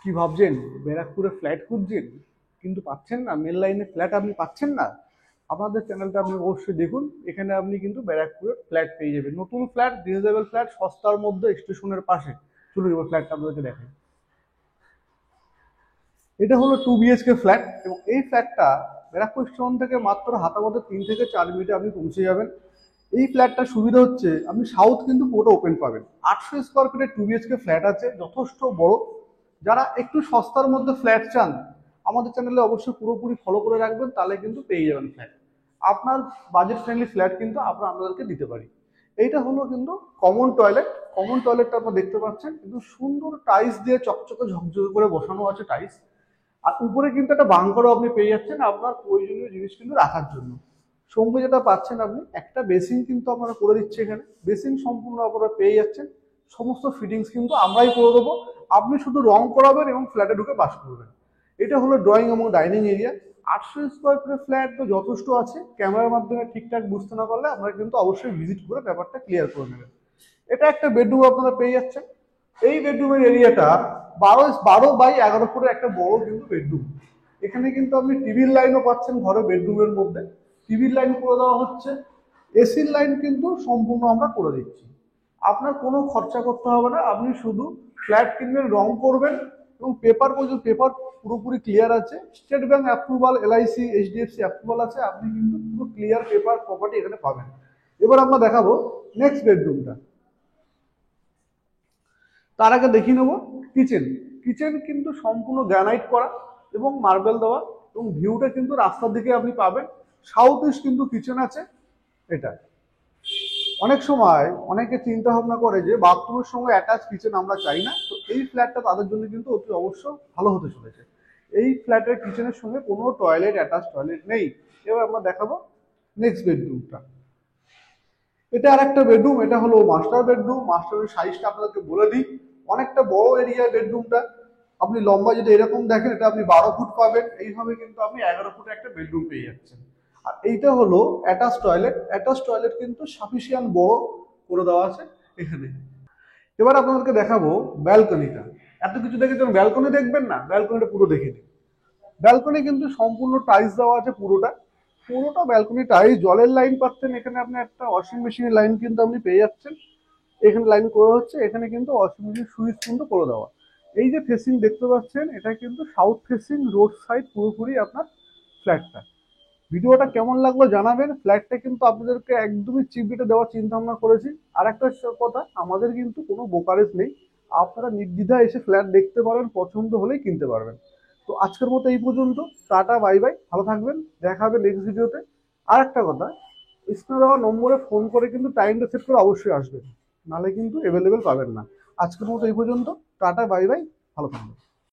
কি ভাবছেন? ব্যারাকপুরে ফ্ল্যাট খুঁজছেন কিন্তু পাচ্ছেন না, মেন লাইনে ফ্ল্যাট আপনি পাচ্ছেন না? আমাদের চ্যানেলটা আপনি অবশ্যই দেখুন, এখানে আপনি কিন্তু ব্যারাকপুরে ফ্ল্যাট পেয়ে যাবেন, নতুন ফ্ল্যাট, রিজনেবল ফ্ল্যাট, সস্তার মধ্যে, স্টেশনের পাশে। চলুন এবার ফ্ল্যাটটা আপনাদেরকে দেখাই। এটা হলো 2 BHK ফ্ল্যাট, এবং এই ফ্ল্যাটটা ব্যারাকপুর স্টেশন থেকে মাত্র হাতাপথে 3 থেকে 4 মিনিটে আপনি পৌঁছে যাবেন। এই ফ্ল্যাটটার সুবিধা হচ্ছে আপনি সাউথ কিন্তু পুরোটা ওপেন পাবেন। 800 স্কোয়ার ফিটের 2 BHK ফ্ল্যাট আছে, যথেষ্ট বড়। যারা একটু সস্তার মধ্যে ফ্ল্যাট চান, আমাদের চ্যানেলে অবশ্যই পুরোপুরি ফলো করে রাখবেন, তাহলে কিন্তু পেয়ে যাবেন ফ্ল্যাট। আপনার বাজেট ফ্রেন্ডলি ফ্ল্যাট কিন্তু আমরা আপনাদেরকে দিতে পারি। এইটা হলো কিন্তু কমন টয়লেট। কমন টয়লেটটা আপনারা দেখতে পাচ্ছেন, কিন্তু সুন্দর টাইলস দিয়ে চকচকে ঝকঝকে করে বসানো আছে টাইলস। আর উপরে কিন্তু একটা বাঙ্কারও আপনি পেয়ে যাচ্ছেন আপনার প্রয়োজনীয় জিনিস কিন্তু রাখার জন্য। সঙ্গে যেটা পাচ্ছেন আপনি একটা বেসিন কিন্তু আপনারা করে দিচ্ছে এখানে, বেসিন সম্পূর্ণ আপনারা পেয়ে যাচ্ছেন। সমস্ত ফিটিংস কিন্তু আমরাই করে দেবো, আপনি শুধু রং করাবেন এবং ফ্ল্যাটে ঢুকে বাস করবেন। এটা হলো ড্রয়িং এবং ডাইনিং এরিয়া। 800 স্কোয়ার ফিটের ফ্ল্যাট তো যথেষ্ট আছে, ক্যামেরার মাধ্যমে ঠিকঠাক বুঝতে না পারলে আপনারা কিন্তু অবশ্যই ভিজিট করে ব্যাপারটা ক্লিয়ার করে নেবেন। এটা একটা বেডরুম আপনারা পেয়ে যাচ্ছেন। এই বেডরুমের এরিয়াটা 12 বাই 11 ফুটের একটা বড় কিন্তু বেডরুম। এখানে কিন্তু আপনি টিভির লাইনও পাচ্ছেন ঘরে, বেডরুমের মধ্যে টিভির লাইন করে দেওয়া হচ্ছে। এসির লাইন কিন্তু সম্পূর্ণ আমরা করে দিচ্ছি, আপনার কোনো খরচা করতে হবে না। আপনি শুধু ফ্ল্যাট কিনবেন, রং করবেন, এবং পেপার পুরোপুরি ক্লিয়ার আছে। State bank approval, LIC, HDFC approval আছে, আপনি কিন্তু পুরো ক্লিয়ার পেপার প্রপার্টি এখানে পাবেন। এবার আমরা দেখাবো নেক্সট বেডরুমটা। তার আগে দেখিয়ে নেবো কিচেন। কিচেন কিন্তু সম্পূর্ণ গ্রানাইট করা এবং মার্বেল দেওয়া, এবং ভিউটা কিন্তু রাস্তার দিকে আপনি পাবেন। সাউথ ইস্ট কিন্তু কিচেন আছে এটা। অনেক সময় অনেকে চিন্তা ভাবনা করে যে বাথরুমের সঙ্গে অ্যাটাচ কিচেন আমরা চাই না, তো এই ফ্ল্যাটটা তাদের জন্য কিন্তু অতি অবশ্য ভালো হতে চলেছে। এই ফ্ল্যাটের কিচেনের সঙ্গে কোনো টয়লেট, অ্যাটাচ টয়লেট নেই। এবার আমরা দেখাবো নেক্সট বেডরুমটা। এটা আর একটা বেডরুম, এটা হলো মাস্টার বেডরুম। মাস্টারের সাইজটা আপনাদেরকে বলে দিই, অনেকটা বড় এরিয়া বেডরুমটা। আপনি লম্বা যদি এরকম দেখেন, এটা আপনি 12 ফুট পাবেন, এইভাবে কিন্তু আপনি 11 ফুটে একটা বেডরুম পেয়ে যাচ্ছেন। আর এইটা হলো অ্যাটাচ টয়লেট। অ্যাটাচ টয়লেট কিন্তু সাফিসিয়েন্ট বড় করে দেওয়া আছে এখানে। এবার আপনাদেরকে দেখাবো ব্যালকনিটা। এত কিছু দেখে যখন ব্যালকনি দেখবেন না, ব্যালকনিটা পুরো দেখে নিন। ব্যালকনি কিন্তু সম্পূর্ণ টাইলস দেওয়া আছে, পুরোটা পুরোটা ব্যালকনি টাইলস। জলের লাইন পাচ্ছেন এখানে, আপনি একটা ওয়াশিং মেশিনের লাইন কিন্তু আপনি পেয়ে যাচ্ছেন। এখানে লাইন করা হচ্ছে, এখানে কিন্তু ওয়াশিং মেশিন সুইচ কিন্তু করে দেওয়া। এই যে ফেসিং দেখতে পাচ্ছেন, এটা কিন্তু সাউথ ফেসিং রোড সাইড পুরোপুরি আপনার ফ্ল্যাটটা। ভিডিওটা কেমন লাগলো জানাবেন। ফ্ল্যাটটা কিন্তু আপনাদেরকে একদমই চিপ রেটে দেওয়ার চিন্তা ভাবনা করেছি। আর একটা কথা, আমাদের কিন্তু কোনো ব্রোকারেজ নেই, আপনারা নির্দ্বিধায় এসে ফ্ল্যাট দেখতে পারেন, পছন্দ হলেই কিনতে পারবেন। তো আজকের মতো এই পর্যন্ত। টাটা, বাই বাই, ভালো থাকবেন, দেখা হবে নেক্সট ভিডিওতে। আর একটা কথা, স্ক্রিনে দেওয়া নম্বরে ফোন করে কিন্তু টাইমটা সেট করে অবশ্যই আসবেন, নাহলে কিন্তু অ্যাভেলেবেল পাবেন না। আজকের মতো এই পর্যন্ত। টাটা, বাই বাই, ভালো থাকবেন।